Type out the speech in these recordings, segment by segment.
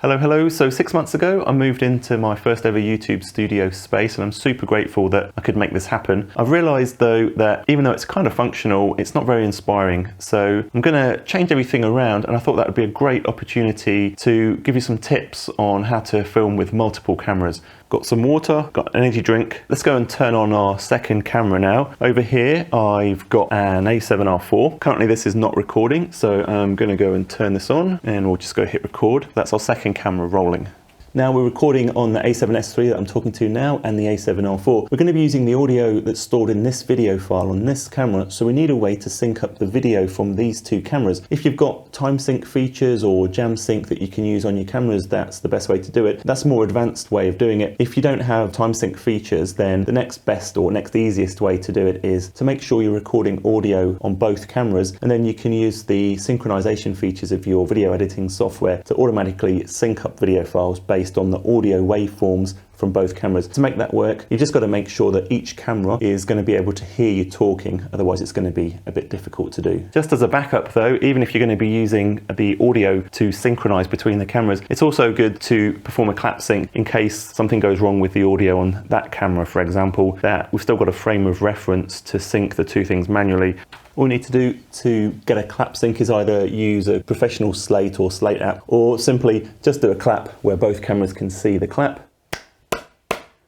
Hello. So 6 months ago, I moved into my first ever YouTube studio space and I'm super grateful that I could make this happen. I've realized though that even though it's kind of functional, it's not very inspiring. So I'm gonna change everything around and I thought that would be a great opportunity to give you some tips on how to film with multiple cameras. Got some water, got an energy drink. Let's go and turn on our second camera now. Over here, I've got an A7R4. Currently this is not recording, so I'm gonna go and turn this on and we'll just go hit record. That's our second camera rolling. Now we're recording on the A7S III that I'm talking to now and the A7R4. We're going to be using the audio that's stored in this video file on this camera, so we need a way to sync up the video from these two cameras. If you've got time sync features or jam sync that you can use on your cameras, that's the best way to do it. That's a more advanced way of doing it. If you don't have time sync features, then the next best or next easiest way to do it is to make sure you're recording audio on both cameras, and then you can use the synchronization features of your video editing software to automatically sync up video files based on the audio waveforms from both cameras. To make that work, you've just got to make sure that each camera is going to be able to hear you talking, otherwise it's going to be a bit difficult to do. Just as a backup though, even if you're going to be using the audio to synchronize between the cameras, it's also good to perform a clap sync in case something goes wrong with the audio on that camera, for example, that we've still got a frame of reference to sync the two things manually. All we need to do to get a clap sync is either use a professional Slate or Slate app, or simply just do a clap where both cameras can see the clap.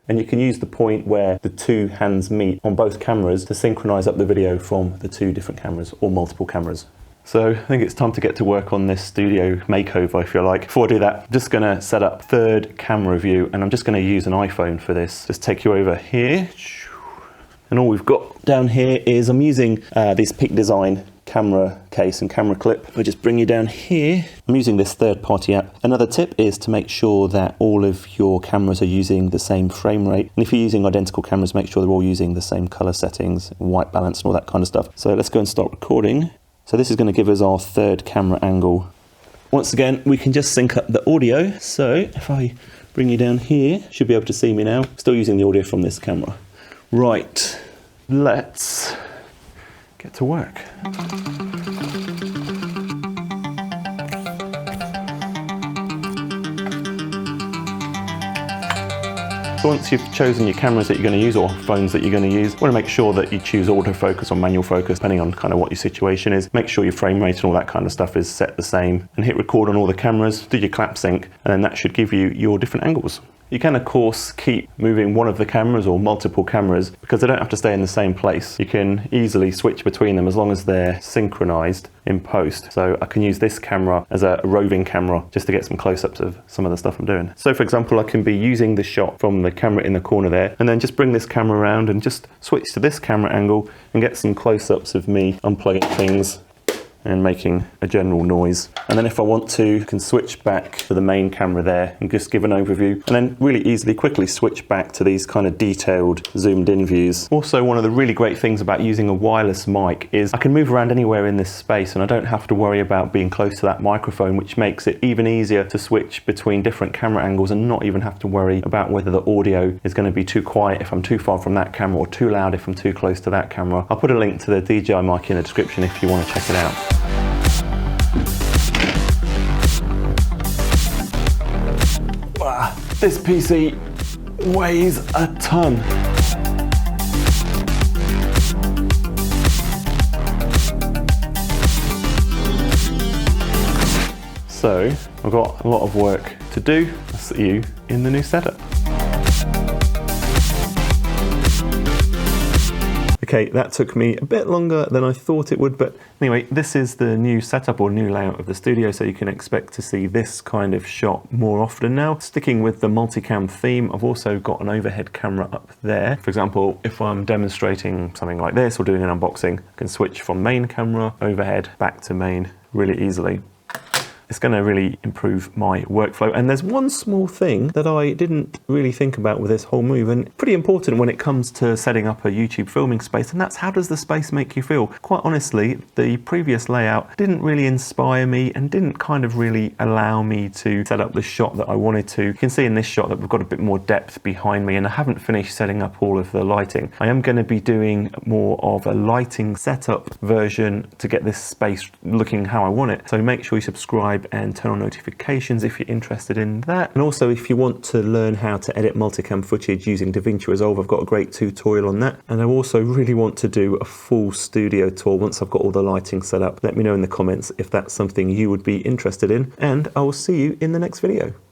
And you can use the point where the two hands meet on both cameras to synchronize up the video from the two different cameras or multiple cameras. So I think it's time to get to work on this studio makeover, if you like. Before I do that, I'm just gonna set up third camera view, and I'm just gonna use an iPhone for this. Just take you over here. And all we've got down here is I'm using this Peak Design camera case and camera clip. I'll just bring you down here. I'm using this third-party app. Another tip is to make sure that all of your cameras are using the same frame rate. And if you're using identical cameras, make sure they're all using the same color settings, white balance and all that kind of stuff. So let's go and start recording. So this is going to give us our third camera angle. Once again, we can just sync up the audio. So if I bring you down here, you should be able to see me now. Still using the audio from this camera. Right, let's get to work. So once you've chosen your cameras that you're going to use or phones that you're going to use, you want to make sure that you choose autofocus or manual focus, depending on kind of what your situation is. Make sure your frame rate and all that kind of stuff is set the same, and hit record on all the cameras, do your clap sync, and then that should give you your different angles. You can of course keep moving one of the cameras or multiple cameras because they don't have to stay in the same place. You can easily switch between them as long as they're synchronized in post. So I can use this camera as a roving camera just to get some close-ups of some of the stuff I'm doing. So for example, I can be using the shot from the camera in the corner there and then just bring this camera around and just switch to this camera angle and get some close-ups of me unplugging things and making a general noise. And then if I want to, I can switch back to the main camera there and just give an overview, and then really easily quickly switch back to these kind of detailed zoomed in views. Also, one of the really great things about using a wireless mic is I can move around anywhere in this space and I don't have to worry about being close to that microphone, which makes it even easier to switch between different camera angles and not even have to worry about whether the audio is going to be too quiet if I'm too far from that camera or too loud if I'm too close to that camera. I'll put a link to the DJI mic in the description if you want to check it out. This PC weighs a ton. So I've got a lot of work to do. I'll see you in the new setup. Okay, that took me a bit longer than I thought it would, but anyway, this is the new setup or new layout of the studio, so you can expect to see this kind of shot more often now. Sticking with the multicam theme, I've also got an overhead camera up there. For example, if I'm demonstrating something like this or doing an unboxing, I can switch from main camera, overhead, back to main really easily. It's going to really improve my workflow. And there's one small thing that I didn't really think about with this whole move, and pretty important when it comes to setting up a YouTube filming space, and that's how does the space make you feel? Quite honestly, the previous layout didn't really inspire me and didn't kind of really allow me to set up the shot that I wanted to. You can see in this shot that we've got a bit more depth behind me, and I haven't finished setting up all of the lighting. I am going to be doing more of a lighting setup version to get this space looking how I want it. So make sure you subscribe subscribe and turn on notifications if you're interested in that. And also, if you want to learn how to edit multicam footage using DaVinci Resolve, I've got a great tutorial on that. And I also really want to do a full studio tour once I've got all the lighting set up. Let me know in the comments if that's something you would be interested in, and I will see you in the next video.